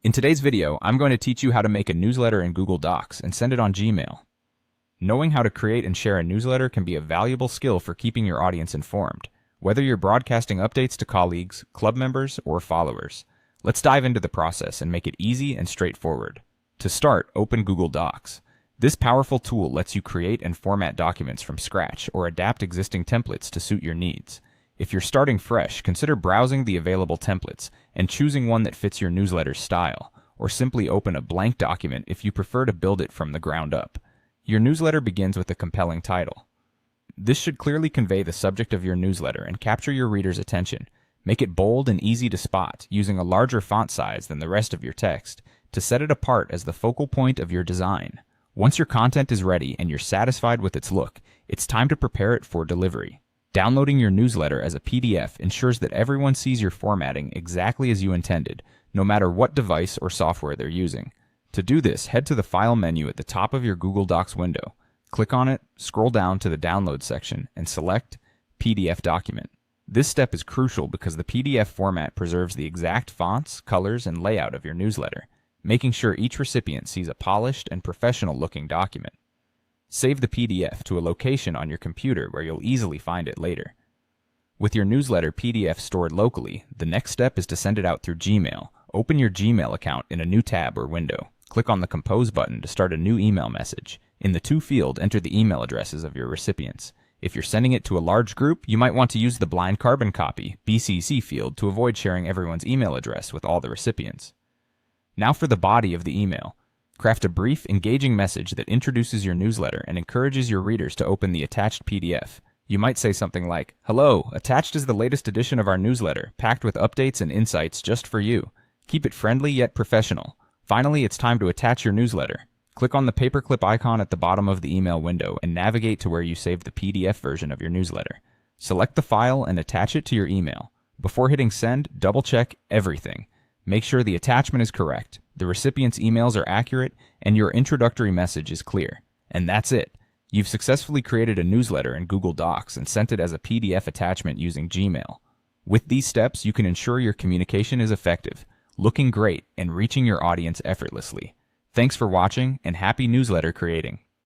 In today's video, I'm going to teach you how to make a newsletter in Google Docs and send it on Gmail. Knowing how to create and share a newsletter can be a valuable skill for keeping your audience informed, whether you're broadcasting updates to colleagues, club members, or followers. Let's dive into the process and make it easy and straightforward. To start, open Google Docs. This powerful tool lets you create and format documents from scratch or adapt existing templates to suit your needs. If you're starting fresh, consider browsing the available templates and choosing one that fits your newsletter's style, or simply open a blank document if you prefer to build it from the ground up. Your newsletter begins with a compelling title. This should clearly convey the subject of your newsletter and capture your reader's attention. Make it bold and easy to spot, using a larger font size than the rest of your text to set it apart as the focal point of your design. Once your content is ready and you're satisfied with its look, it's time to prepare it for delivery. Downloading your newsletter as a PDF ensures that everyone sees your formatting exactly as you intended, no matter what device or software they're using. To do this, head to the File menu at the top of your Google Docs window. Click on it, scroll down to the Download section, and select PDF Document. This step is crucial because the PDF format preserves the exact fonts, colors, and layout of your newsletter, making sure each recipient sees a polished and professional-looking document. Save the PDF to a location on your computer where you'll easily find it later. With your newsletter PDF stored locally, the next step is to send it out through Gmail. Open your Gmail account in a new tab or window. Click on the Compose button to start a new email message. In the To field, enter the email addresses of your recipients. If you're sending it to a large group, you might want to use the Blind Carbon Copy (BCC) field to avoid sharing everyone's email address with all the recipients. Now for the body of the email. Craft a brief, engaging message that introduces your newsletter and encourages your readers to open the attached PDF. You might say something like, "Hello, attached is the latest edition of our newsletter, packed with updates and insights just for you." Keep it friendly yet professional. Finally, it's time to attach your newsletter. Click on the paperclip icon at the bottom of the email window and navigate to where you saved the PDF version of your newsletter. Select the file and attach it to your email. Before hitting send, double-check everything. Make sure the attachment is correct, the recipient's emails are accurate, and your introductory message is clear. And that's it. You've successfully created a newsletter in Google Docs and sent it as a PDF attachment using Gmail. With these steps, you can ensure your communication is effective, looking great, and reaching your audience effortlessly. Thanks for watching, and happy newsletter creating.